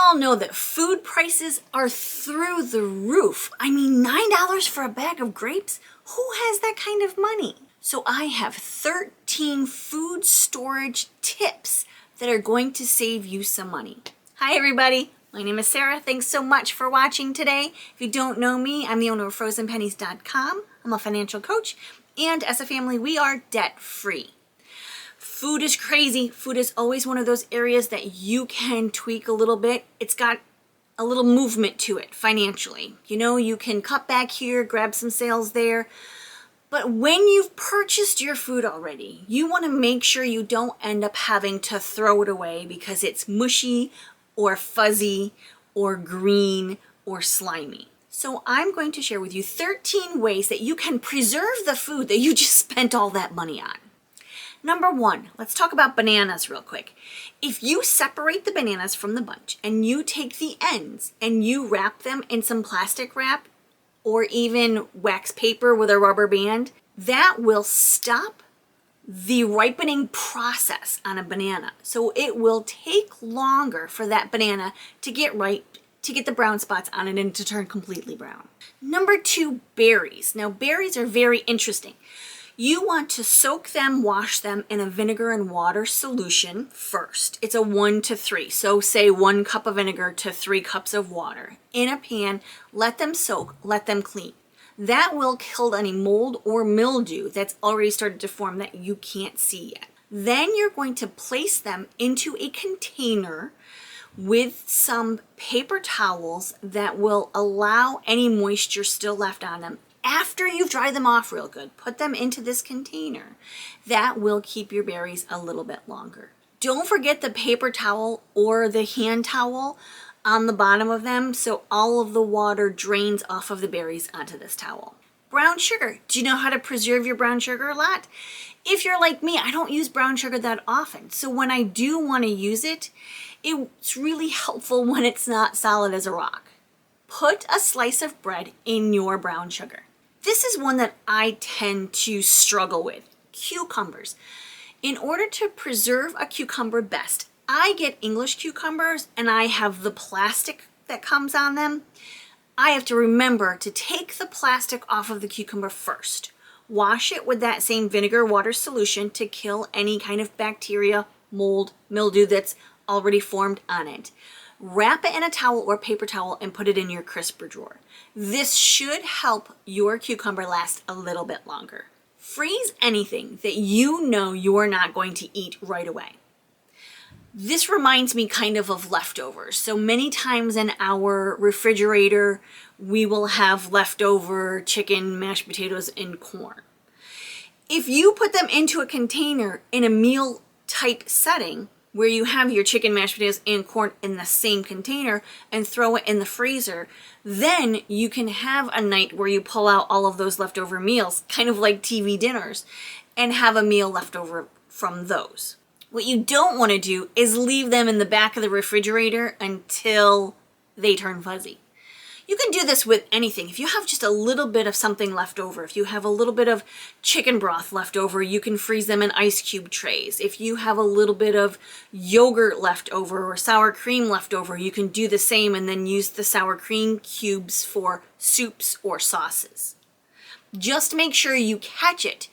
all know that food prices are through the roof. I mean, $9 for a bag of grapes? Who has that kind of money? So I have 13 food storage tips that are going to save you some money. Hi everybody, my name is Sarah. Thanks so much for watching today. If you don't know me, I'm the owner of FrozenPennies.com. I'm a financial coach, and as a family, we are debt-free. Food is crazy. Food is always one of those areas that you can tweak a little bit. It's got a little movement to it financially. You know, you can cut back here, grab some sales there. But when you've purchased your food already, you want to make sure you don't end up having to throw it away because it's mushy or fuzzy or green or slimy. So I'm going to share with you 13 ways that you can preserve the food that you just spent all that money on. Number one, let's talk about bananas real quick. If you separate the bananas from the bunch and you take the ends and you wrap them in some plastic wrap or even wax paper with a rubber band, that will stop the ripening process on a banana. So it will take longer for that banana to get ripe, to get the brown spots on it and to turn completely brown. Number two, berries. Now berries are very interesting. You want to soak them, wash them in a vinegar and water solution first. It's a 1 to 3. So say 1 cup of vinegar to 3 cups of water. In a pan, let them soak, let them clean. That will kill any mold or mildew that's already started to form that you can't see yet. Then you're going to place them into a container with some paper towels that will allow any moisture still left on them. After you've dried them off real good, put them into this container. That will keep your berries a little bit longer. Don't forget the paper towel or the hand towel on the bottom of them so all of the water drains off of the berries onto this towel. Brown sugar. Do you know how to preserve your brown sugar a lot? If you're like me, I don't use brown sugar that often. So when I do want to use it, it's really helpful when it's not solid as a rock. Put a slice of bread in your brown sugar. This is one that I tend to struggle with. Cucumbers. In order to preserve a cucumber best, I get English cucumbers and I have the plastic that comes on them. I have to remember to take the plastic off of the cucumber first. Wash it with that same vinegar water solution to kill any kind of bacteria, mold, mildew that's already formed on it. Wrap it in a towel or paper towel and put it in your crisper drawer. This should help your cucumber last a little bit longer. Freeze anything that you know you're not going to eat right away. This reminds me kind of leftovers. So many times in our refrigerator, we will have leftover chicken, mashed potatoes, and corn. If you put them into a container in a meal type setting, where you have your chicken, mashed potatoes, and corn in the same container and throw it in the freezer, then you can have a night where you pull out all of those leftover meals, kind of like TV dinners, and have a meal left over from those. What you don't want to do is leave them in the back of the refrigerator until they turn fuzzy. You can do this with anything. If you have just a little bit of something left over, if you have a little bit of chicken broth left over, you can freeze them in ice cube trays. If you have a little bit of yogurt left over or sour cream left over, you can do the same and then use the sour cream cubes for soups or sauces. Just make sure you catch it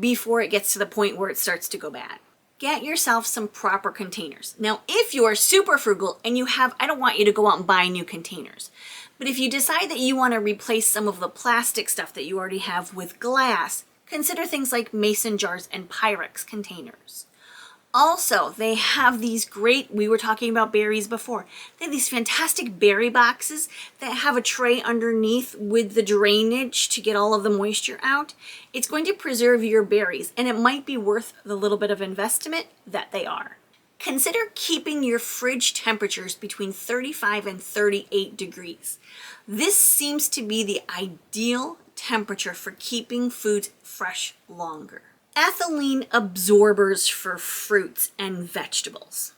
before it gets to the point where it starts to go bad. Get yourself some proper containers. Now, if you are super frugal and I don't want you to go out and buy new containers. But if you decide that you want to replace some of the plastic stuff that you already have with glass, consider things like mason jars and Pyrex containers. Also, they have these great, we were talking about berries before, they have these fantastic berry boxes that have a tray underneath with the drainage to get all of the moisture out. It's going to preserve your berries, and it might be worth the little bit of investment that they are. Consider keeping your fridge temperatures between 35 and 38 degrees. This seems to be the ideal temperature for keeping foods fresh longer. Ethylene absorbers for fruits and vegetables.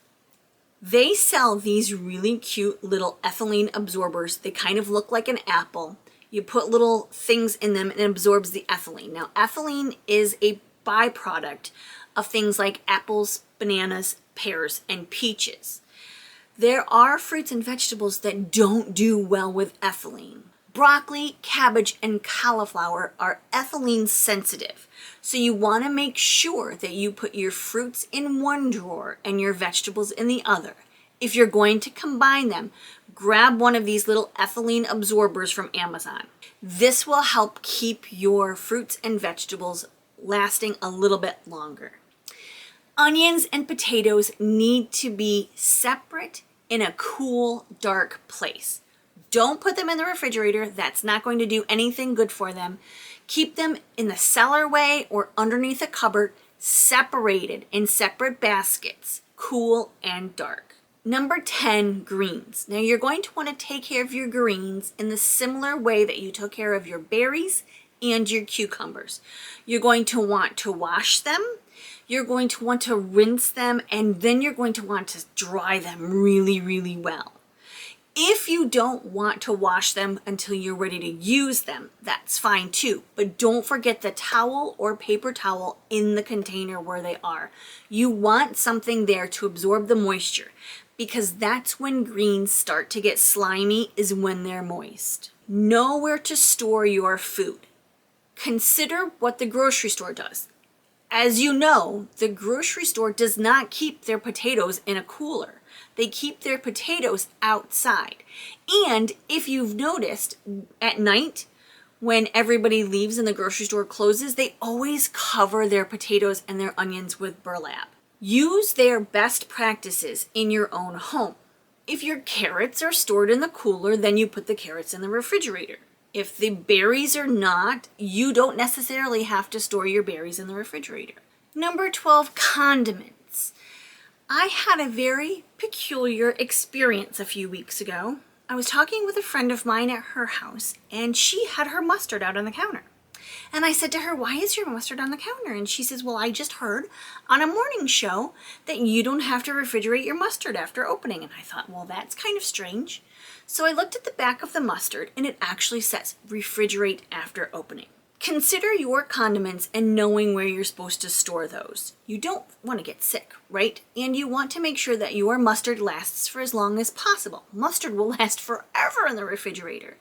They sell these really cute little ethylene absorbers. They kind of look like an apple. You put little things in them and it absorbs the ethylene. Now, ethylene is a byproduct of things like apples, bananas, pears, and peaches. There are fruits and vegetables that don't do well with ethylene. Broccoli, cabbage, and cauliflower are ethylene sensitive. So you want to make sure that you put your fruits in one drawer and your vegetables in the other. If you're going to combine them, grab one of these little ethylene absorbers from Amazon. This will help keep your fruits and vegetables lasting a little bit longer. Onions and potatoes need to be separate in a cool, dark place. Don't put them in the refrigerator. That's not going to do anything good for them. Keep them in the cellarway or underneath a cupboard, separated in separate baskets, cool and dark. Number 10, greens. Now you're going to want to take care of your greens in the similar way that you took care of your berries and your cucumbers. You're going to want to wash them. You're going to want to rinse them, and then you're going to want to dry them really, really well. If you don't want to wash them until you're ready to use them, that's fine too. But don't forget the towel or paper towel in the container where they are. You want something there to absorb the moisture, because that's when greens start to get slimy, is when they're moist. Know where to store your food. Consider what the grocery store does. As you know, the grocery store does not keep their potatoes in a cooler. They keep their potatoes outside. And if you've noticed, at night, when everybody leaves and the grocery store closes, they always cover their potatoes and their onions with burlap. Use their best practices in your own home. If your carrots are stored in the cooler, then you put the carrots in the refrigerator. If the berries are not, you don't necessarily have to store your berries in the refrigerator. Number 12, condiments. I had a very peculiar experience a few weeks ago. I was talking with a friend of mine at her house, and she had her mustard out on the counter. And I said to her, "Why is your mustard on the counter?" And she says, "Well, I just heard on a morning show that you don't have to refrigerate your mustard after opening." And I thought, well, that's kind of strange. So I looked at the back of the mustard, and it actually says refrigerate after opening. Consider your condiments and knowing where you're supposed to store those. You don't want to get sick, right? And you want to make sure that your mustard lasts for as long as possible. Mustard will last forever in the refrigerator,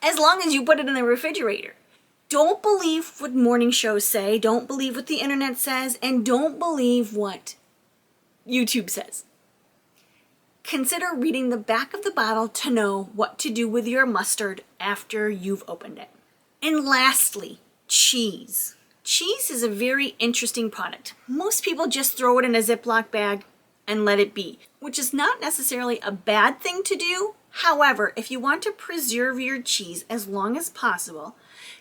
as long as you put it in the refrigerator. Don't believe what morning shows say, don't believe what the internet says, and don't believe what YouTube says. Consider reading the back of the bottle to know what to do with your mustard after you've opened it. And lastly, cheese. Cheese is a very interesting product. Most people just throw it in a Ziploc bag and let it be, which is not necessarily a bad thing to do. However, if you want to preserve your cheese as long as possible,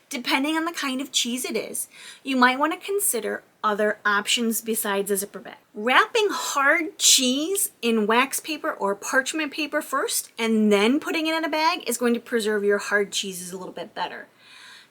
depending on the kind of cheese it is, you might want to consider other options besides a zipper bag. Wrapping hard cheese in wax paper or parchment paper first and then putting it in a bag is going to preserve your hard cheeses a little bit better.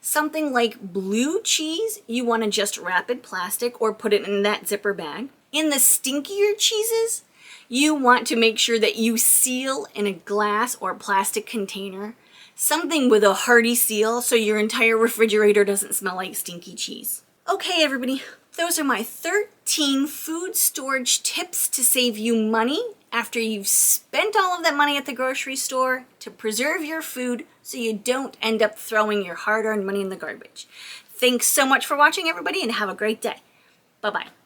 Something like blue cheese, you want to just wrap it plastic or put it in that zipper bag. In the stinkier cheeses, you want to make sure that you seal in a glass or plastic container, something with a hardy seal so your entire refrigerator doesn't smell like stinky cheese. Okay, everybody, those are my 13 food storage tips to save you money after you've spent all of that money at the grocery store to preserve your food so you don't end up throwing your hard-earned money in the garbage. Thanks so much for watching, everybody, and have a great day. Bye-bye.